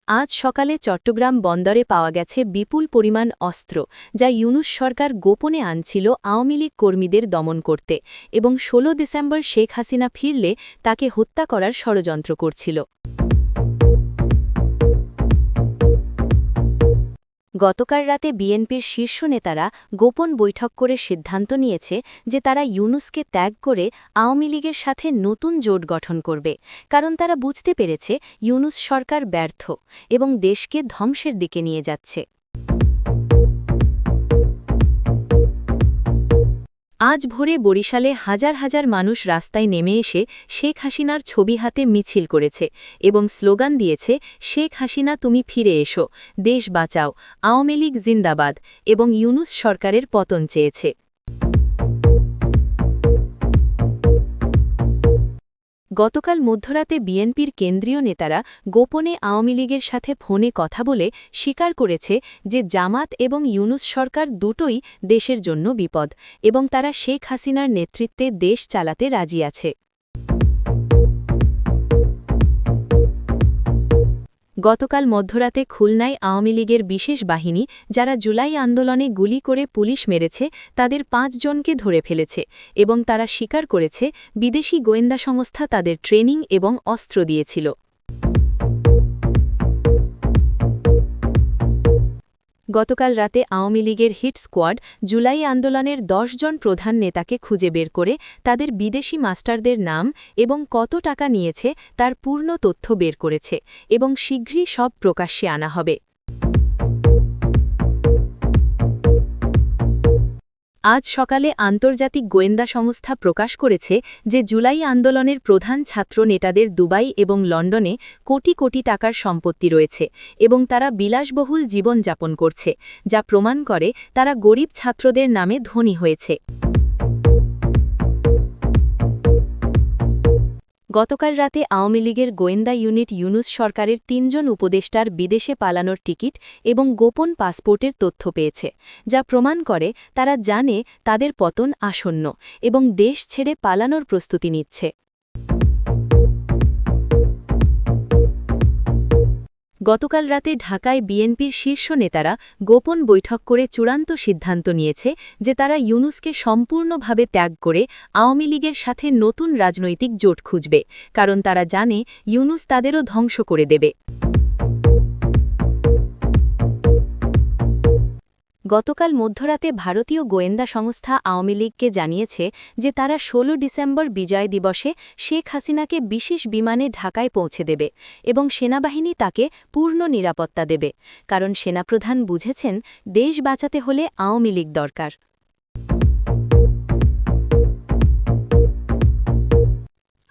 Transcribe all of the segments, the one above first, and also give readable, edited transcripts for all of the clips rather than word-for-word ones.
আজ সকালে চট্টগ্রাম বন্দরে পাওয়া গেছে বিপুল পরিমাণ অস্ত্র যা ইউনূস সরকার গোপনে আনছিল আওয়ামী লীগ কর্মীদের দমন করতে এবং ১৬ ডিসেম্বর শেখ হাসিনা ফিরলে তাকে হত্যা করার ষড়যন্ত্র করছিল। গতকাল রাতে বিএনপির শীর্ষ নেতারা গোপন বৈঠক করে সিদ্ধান্ত নিয়েছে যে তারা ইউনূসকে ত্যাগ করে আওয়ামী লীগের সাথে নতুন জোট গঠন করবে, কারণ তারা বুঝতে পেরেছে ইউনূস সরকার ব্যর্থ এবং দেশকে ধ্বংসের দিকে নিয়ে যাচ্ছে। আজ ভোরে বরিশালে হাজার হাজার মানুষ রাস্তায় নেমে এসে শেখ হাসিনার ছবি হাতে মিছিল করেছে এবং স্লোগান দিয়েছে, শেখ হাসিনা তুমি ফিরে এসো, দেশ বাঁচাও, আওয়ামী লীগ জিন্দাবাদ, এবং ইউনূস সরকারের পতন চেয়েছে। গতকাল মধ্যরাতে বিএনপির কেন্দ্রীয় নেতারা গোপনে আওয়ামী লীগের সাথে ফোনে কথা বলে স্বীকার করেছে যে জামাত এবং ইউনূস সরকার দুটোই দেশের জন্য বিপদ এবং তারা শেখ হাসিনার নেতৃত্বে দেশ চালাতে রাজি আছে। গতকাল মধ্যরাতে খুলনায় আওয়ামী লীগের বিশেষ বাহিনী যারা জুলাই আন্দোলনে গুলি করে পুলিশ মেরেছে তাদের ৫ জনকে ধরে ফেলেছে এবং তারা স্বীকার করেছে বিদেশি গোয়েন্দা সংস্থা তাদের ট্রেনিং এবং অস্ত্র দিয়েছিল। গতকাল রাতে আওয়ামী লীগের হিট স্কোয়াড জুলাই আন্দোলনের ১০ জন প্রধান নেতাকে খুঁজে বের করে তাদের বিদেশি মাস্টারদের নাম এবং কত টাকা নিয়েছে তার পূর্ণ তথ্য বের করেছে এবং শীঘ্রই সব প্রকাশ্যে আনা হবে। আজ সকালে আন্তর্জাতিক গোয়েন্দা সংস্থা প্রকাশ করেছে যে জুলাই আন্দোলনের প্রধান ছাত্র নেতাদের দুবাই এবং লন্ডনে কোটি কোটি টাকার সম্পত্তি রয়েছে এবং তারা বিলাসবহুল জীবনযাপন করছে, যা প্রমাণ করে তারা গরিব ছাত্রদের নামে ধনী হয়েছে। গতকাল রাতে আওয়ামী লীগের গোয়েন্দা ইউনিট ইউনূস সরকারের ৩ জন উপদেষ্টার বিদেশে পালানোর টিকিট এবং গোপন পাসপোর্টের তথ্য পেয়েছে, যা প্রমাণ করে তারা জানে তাদের পতন আসন্ন এবং দেশ ছেড়ে পালানোর প্রস্তুতি নিচ্ছে। গতকাল রাতে ঢাকায় বিএনপির শীর্ষ নেতারা গোপন বৈঠক করে চূড়ান্ত সিদ্ধান্ত নিয়েছে যে তারা ইউনূসকে সম্পূর্ণভাবে ত্যাগ করে আওয়ামী লীগের সাথে নতুন রাজনৈতিক জোট খুঁজবে, কারণ তারা জানে ইউনূস তাদেরও ধ্বংস করে দেবে। গতকাল মধ্যরাতে ভারতীয় গোয়েন্দা সংস্থা আওয়ামী লীগকে জানিয়েছে যে তারা ১৬ ডিসেম্বর বিজয় দিবসে শেখ হাসিনাকে বিশেষ বিমানে ঢাকায় পৌঁছে দেবে এবং সেনাবাহিনী তাকে পূর্ণ নিরাপত্তা দেবে, কারণ সেনাপ্রধান বুঝেছেন দেশ বাঁচাতে হলে আওয়ামী লীগ দরকার।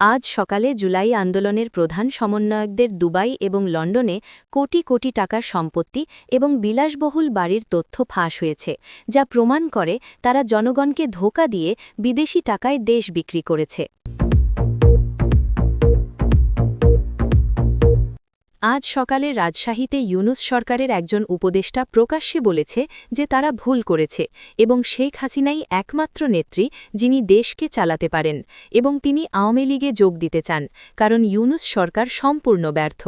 আজ সকালে জুলাই আন্দোলনের প্রধান সমন্বয়কদের দুবাই এবং লন্ডনে কোটি কোটি টাকার সম্পত্তি এবং বিলাসবহুল বাড়ির তথ্য ফাঁস হয়েছে, যা প্রমাণ করে তারা জনগণকে ধোঁকা দিয়ে বিদেশি টাকায় দেশ বিক্রি করেছে। আজ সকালে রাজশাহীতে ইউনূস সরকারের একজন উপদেষ্টা প্রকাশ্যে বলেছে যে তারা ভুল করেছে এবং শেখ হাসিনাই একমাত্র নেত্রী যিনি দেশকে চালাতে পারেন এবং তিনি আওয়ামী লীগে যোগ দিতে চান, কারণ ইউনূস সরকার সম্পূর্ণ ব্যর্থ।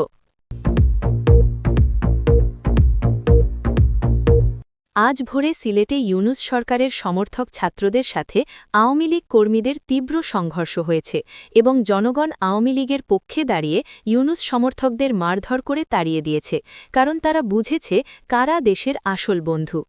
আজ ভোরে সিলেটে ইউনূস সরকারের সমর্থক ছাত্রদের সাথে আওয়ামী লীগ কর্মীদের তীব্র সংঘর্ষ হয়েছে এবং জনগণ আওয়ামী লীগের পক্ষে দাঁড়িয়ে ইউনূস সমর্থকদের মারধর করে তাড়িয়ে দিয়েছে, কারণ তারা বুঝেছে কারা দেশের আসল বন্ধু।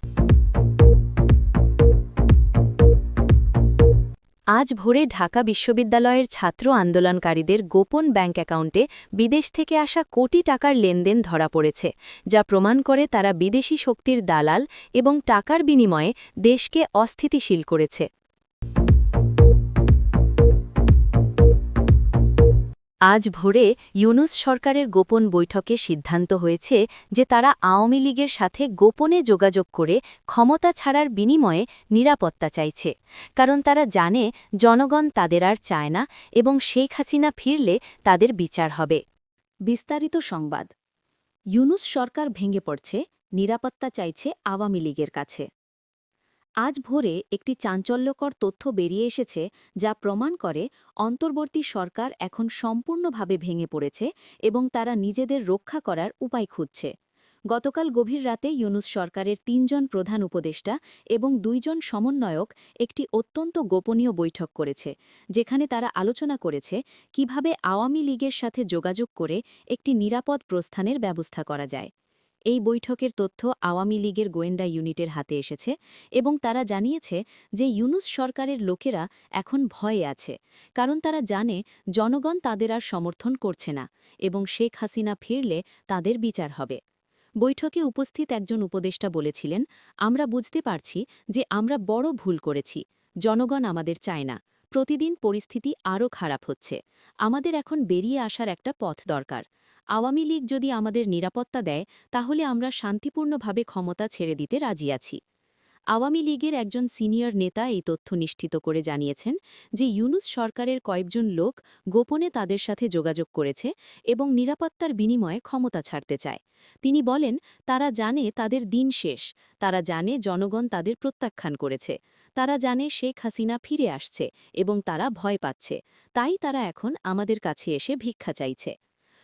আজ ভোরে ঢাকা বিশ্ববিদ্যালয়ের ছাত্র আন্দোলনকারীদের গোপন ব্যাংক অ্যাকাউন্টে বিদেশ থেকে আসা কোটি টাকার লেনদেন ধরা পড়েছে, যা প্রমাণ করে তারা বিদেশি শক্তির দালাল এবং টাকার বিনিময়ে দেশকে অস্থিতিশীল করেছে। আজ ভোরে ইউনূস সরকারের গোপন বৈঠকে সিদ্ধান্ত হয়েছে যে তারা আওয়ামী লীগের সাথে গোপনে যোগাযোগ করে ক্ষমতা ছাড়ার বিনিময়ে নিরাপত্তা চাইছে, কারণ তারা জানে জনগণ তাদের আর চায় না এবং শেখ হাসিনা ফিরলে তাদের বিচার হবে। বিস্তারিত সংবাদ। ইউনূস সরকার ভেঙে পড়ছে, নিরাপত্তা চাইছে আওয়ামী লীগের কাছে। আজ ভোরে একটি চাঞ্চল্যকর তথ্য বেরিয়ে এসেছে যা প্রমাণ করে অন্তর্বর্তী সরকার এখন সম্পূর্ণভাবে ভেঙে পড়েছে এবং তারা নিজেদের রক্ষা করার উপায় খুঁজছে। গতকাল গভীর রাতে ইউনূস সরকারের ৩ জন প্রধান উপদেষ্টা এবং ২ জন সমন্বয়ক একটি অত্যন্ত গোপনীয় বৈঠক করেছে, যেখানে তারা আলোচনা করেছে কিভাবে আওয়ামী লীগের সাথে যোগাযোগ করে একটি নিরাপদ প্রস্থানের ব্যবস্থা করা যায়। এই বৈঠকের তথ্য আওয়ামী লীগের গোয়েন্দা ইউনিটের হাতে এসেছে এবং তারা জানিয়েছে যে ইউনূস সরকারের লোকেরা এখন ভয়ে আছে, কারণ তারা জানে জনগণ তাদের আর সমর্থন করছে না এবং শেখ হাসিনা ফিরলে তাদের বিচার হবে। বৈঠকে উপস্থিত একজন উপদেষ্টা বলেছিলেন, আমরা বুঝতে পারছি যে আমরা বড় ভুল করেছি, জনগণ আমাদের চায় না, প্রতিদিন পরিস্থিতি আরও খারাপ হচ্ছে, আমাদের এখন বেরিয়ে আসার একটা পথ দরকার। আওয়ামী লীগ যদি আমাদের নিরাপত্তা দেয় তাহলে আমরা শান্তিপূর্ণভাবে ক্ষমতা ছেড়ে দিতে রাজি আছি। আওয়ামী লীগের একজন সিনিয়র নেতা এই তথ্য নিশ্চিত করে জানিয়েছেন যে ইউনূস সরকারের কয়েকজন লোক গোপনে তাদের সাথে যোগাযোগ করেছে এবং নিরাপত্তার বিনিময়ে ক্ষমতা ছাড়তে চায়। তিনি বলেন, তারা জানে তাদের দিন শেষ, তারা জানে জনগণ তাদের প্রত্যাখ্যান করেছে, তারা জানে শেখ হাসিনা ফিরে আসছে এবং তারা ভয় পাচ্ছে, তাই তারা এখন আমাদের কাছে এসে ভিক্ষা চাইছে।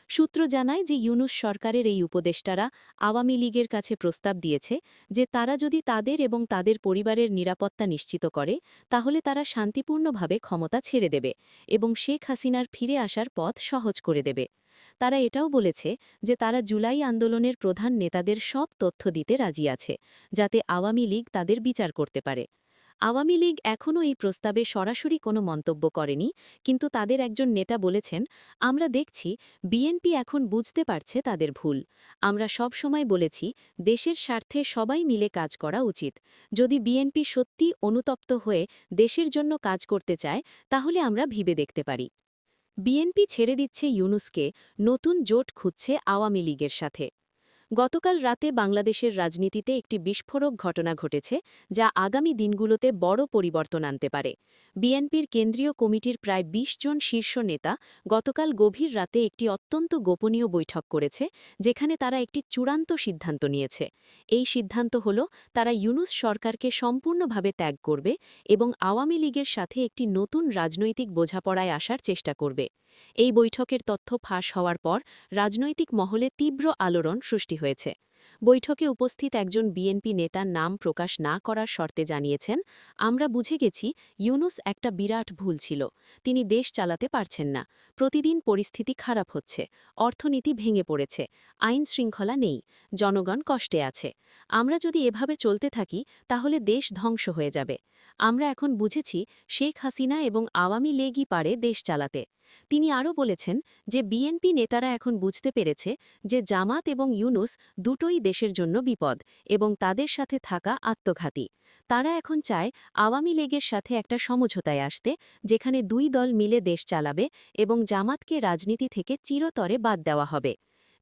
সূত্র জানায় যে ইউনূস সরকারের এই উপদেষ্টারা আওয়ামী লীগের কাছে প্রস্তাব দিয়েছে যে তারা যদি তাদের এবং তাদের পরিবারের নিরাপত্তা নিশ্চিত করে তাহলে তারা শান্তিপূর্ণভাবে ক্ষমতা ছেড়ে দেবে এবং শেখ হাসিনার ফিরে আসার পথ সহজ করে দেবে। তারা এটাও বলেছে যে তারা জুলাই আন্দোলনের প্রধান নেতাদের সব তথ্য দিতে রাজি আছে, যাতে আওয়ামী লীগ তাদের বিচার করতে পারে। আওয়ামী লীগ এখনও এই প্রস্তাবে সরাসরি কোনো মন্তব্য করেনি, কিন্তু তাদের একজন নেতা বলেছেন, আমরা দেখছি বিএনপি এখন বুঝতে পারছে তাদের ভুল। আমরা সব সময় বলেছি দেশের স্বার্থে সবাই মিলে কাজ করা উচিত। যদি বিএনপি সত্যি অনুতপ্ত হয়ে দেশের জন্য কাজ করতে চায় তাহলে আমরা ভেবে দেখতে পারি। বিএনপি ছেড়ে দিচ্ছে ইউনূসকে, নতুন জোট খুঁজছে আওয়ামী লীগের সাথে। গতকাল রাতে বাংলাদেশের রাজনীতিতে একটি বিস্ফোরক ঘটনা ঘটেছে যা আগামী দিনগুলোতে বড় পরিবর্তন আনতে পারে। বিএনপির কেন্দ্রীয় কমিটির প্রায় ২০ জন শীর্ষ নেতা গতকাল গভীর রাতে একটি অত্যন্ত গোপনীয় বৈঠক করেছে, যেখানে তারা একটি চূড়ান্ত সিদ্ধান্ত নিয়েছে। এই সিদ্ধান্ত হল তারা ইউনূস সরকারকে সম্পূর্ণভাবে ত্যাগ করবে এবং আওয়ামী লীগের সাথে একটি নতুন রাজনৈতিক বোঝাপড়ায় আসার চেষ্টা করবে। এই বৈঠকের তথ্য ফাঁস হওয়ার পর রাজনৈতিক মহলে তীব্র আলোড়ন সৃষ্টি হয়েছে। বৈঠকে উপস্থিত একজন বিএনপি নেতার নাম প্রকাশ না করার শর্তে জানিয়েছেন, আমরা বুঝে গেছি ইউনূস একটা বিরাট ভুল ছিল, তিনি দেশ চালাতে পারছেন না, প্রতিদিন পরিস্থিতি খারাপ হচ্ছে, অর্থনীতি ভেঙে পড়েছে, আইন শৃঙ্খলা নেই, জনগণ কষ্টে আছে। আমরা যদি এভাবে চলতে থাকি তাহলে দেশ ধ্বংস হয়ে যাবে। আমরা এখন বুঝেছি শেখ হাসিনা এবং আওয়ামী লীগই পারে দেশ চালাতে। তিনি আরও বলেছেন যে বিএনপি নেতারা এখন বুঝতে পেরেছে যে জামাত এবং ইউনূস দুটোই দেশের জন্য বিপদ এবং তাদের সাথে থাকা আত্মঘাতী। তারা এখন চায় আওয়ামী লীগের সাথে একটা সমঝোতায় আসতে, যেখানে দুই দল মিলে দেশ চালাবে এবং জামাতকে রাজনীতি থেকে চিরতরে বাদ দেওয়া হবে।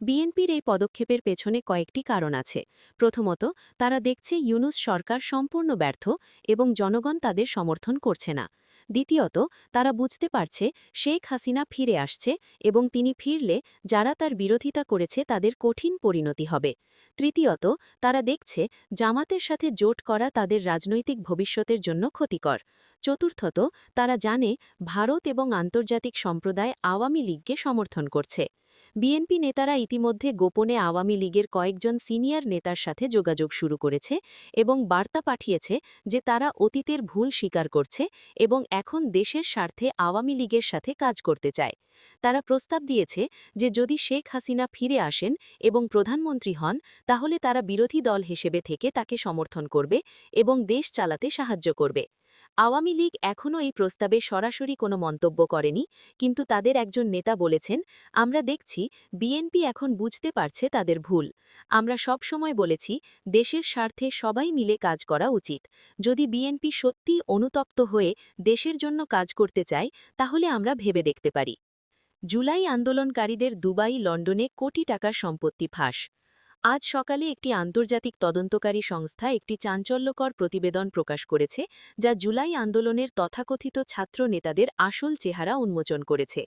বিএনপির এই পদক্ষেপের পেছনে কয়েকটি কারণ আছে। প্রথমত, তারা দেখছে ইউনূস সরকার সম্পূর্ণ ব্যর্থ এবং জনগণ তাদের সমর্থন করছে না। দ্বিতীয়ত, তারা বুঝতে পারছে শেখ হাসিনা ফিরে আসছে এবং তিনি ফিরলে যারা তার বিরোধিতা করেছে তাদের কঠিন পরিণতি হবে। তৃতীয়ত, তারা দেখছে জামাতের সাথে জোট করা তাদের রাজনৈতিক ভবিষ্যতের জন্য ক্ষতিকর। চতুর্থত, তারা জানে ভারত এবং আন্তর্জাতিক সম্প্রদায় আওয়ামী লীগকে সমর্থন করছে। বিএনপি নেতারা ইতিমধ্যে গোপনে আওয়ামী লীগের কয়েকজন সিনিয়র নেতার সাথে যোগাযোগ শুরু করেছে এবং বার্তা পাঠিয়েছে যে তারা অতীতের ভুল স্বীকার করছে এবং এখন দেশের স্বার্থে আওয়ামী লীগের সাথে কাজ করতে চায়। তারা প্রস্তাব দিয়েছে যে যদি শেখ হাসিনা ফিরে আসেন এবং প্রধানমন্ত্রী হন তাহলে তারা বিরোধী দল হিসেবে থেকে তাকে সমর্থন করবে এবং দেশ চালাতে সাহায্য করবে। আওয়ামী লীগ এখনও এই প্রস্তাবে সরাসরি কোনো মন্তব্য করেনি, কিন্তু তাদের একজন নেতা বলেছেন, আমরা দেখছি বিএনপি এখন বুঝতে পারছে তাদের ভুল। আমরা সব সময় বলেছি দেশের স্বার্থে সবাই মিলে কাজ করা উচিত। যদি বিএনপি সত্যিই অনুতপ্ত হয়ে দেশের জন্য কাজ করতে চায় তাহলে আমরা ভেবে দেখতে পারি। জুলাই আন্দোলনকারীদের দুবাই, লন্ডনে কোটি টাকার সম্পত্তি ফাঁস। আজ সকালে একটি আন্তর্জাতিক তদন্তকারী সংস্থা একটি চাঞ্চল্যকর প্রতিবেদন প্রকাশ করেছে, যা জুলাই আন্দোলনের তথাকথিত ছাত্র নেতাদের আসল চেহারা উন্মোচন করেছে।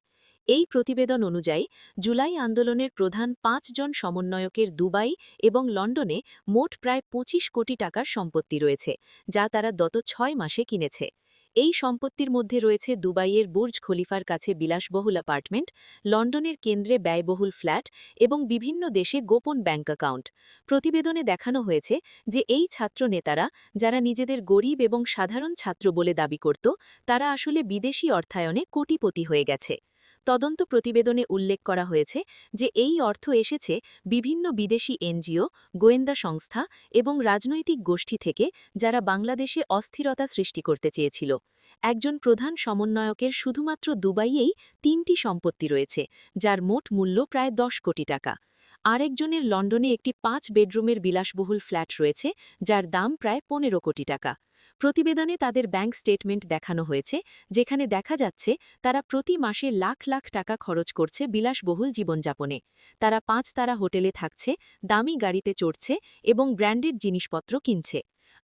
এই প্রতিবেদন অনুযায়ী জুলাই আন্দোলনের প্রধান ৫ জন সমন্বয়কের দুবাই এবং লন্ডনে মোট প্রায় ২৫ কোটি টাকার সম্পত্তি রয়েছে, যা তারা গত ৬ মাসে কিনেছে। এই সম্পত্তির মধ্যে রয়েছে দুবাইয়ের বুর্জ খলিফার কাছে বিলাসবহুল অ্যাপার্টমেন্ট, লন্ডনের কেন্দ্রে ব্যয়বহুল ফ্ল্যাট এবং বিভিন্ন দেশে গোপন ব্যাংক অ্যাকাউন্ট। প্রতিবেদনে দেখানো হয়েছে যে এই ছাত্র নেতারা, যারা নিজেদের গরিব এবং সাধারণ ছাত্র বলে দাবি করত, তারা আসলে বিদেশি অর্থায়নে কোটিপতি হয়ে গেছে। তদন্ত প্রতিবেদনে উল্লেখ করা হয়েছে যে এই অর্থ এসেছে বিভিন্ন বিদেশি এনজিও, গোয়েন্দা সংস্থা এবং রাজনৈতিক গোষ্ঠী থেকে, যারা বাংলাদেশে অস্থিরতা সৃষ্টি করতে চেয়েছিল। একজন প্রধান সমন্বয়কের শুধুমাত্র দুবাইয়েই ৩টি সম্পত্তি রয়েছে, যার মোট মূল্য প্রায় ১০ কোটি টাকা। আরেকজনের লন্ডনে একটি ৫ বেডরুমের বিলাসবহুল ফ্ল্যাট রয়েছে, যার দাম প্রায় ১৫ কোটি টাকা। প্রতিবেদনে তাদের ব্যাংক স্টেটমেন্ট দেখানো হয়েছে, যেখানে দেখা যাচ্ছে তারা প্রতি মাসে লাখ লাখ টাকা খরচ করছে বিলাসবহুল জীবনযাপনে। তারা ৫ তারা হোটেলে থাকছে, দামি গাড়িতে চড়ছে এবং ব্র্যান্ডেড জিনিসপত্র কিনছে।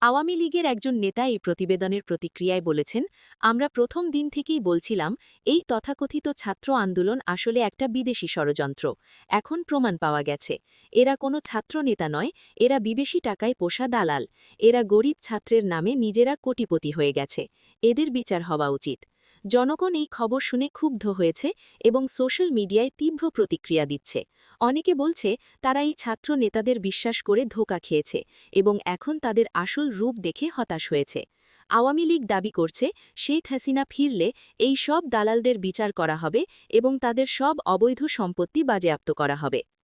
আওয়ামী লীগের একজন নেতা এই প্রতিবেদনের প্রতিক্রিয়ায় বলেছেন, আমরা প্রথম দিন থেকেই বলছিলাম এই তথাকথিত ছাত্র আন্দোলন আসলে একটা বিদেশি ষড়যন্ত্র। এখন প্রমাণ পাওয়া গেছে, এরা কোনো ছাত্র নেতা নয়, এরা বিদেশি টাকায় পোষা দালাল। এরা গরিব ছাত্রের নামে নিজেরা কোটিপতি হয়ে গেছে। এদের বিচার হওয়া উচিত। জনগণ এই খবর শুনে ক্ষুব্ধ হয়েছে এবং সোশ্যাল মিডিয়ায় তীব্র প্রতিক্রিয়া দিচ্ছে। অনেকে বলছে তারা এই ছাত্র নেতাদের বিশ্বাস করে ধোঁকা খেয়েছে এবং এখন তাদের আসল রূপ দেখে হতাশ হয়েছে। আওয়ামী লীগ দাবি করছে শেখ হাসিনা ফিরলে এই সব দালালদের বিচার করা হবে এবং তাদের সব অবৈধ সম্পত্তি বাজেয়াপ্ত করা হবে।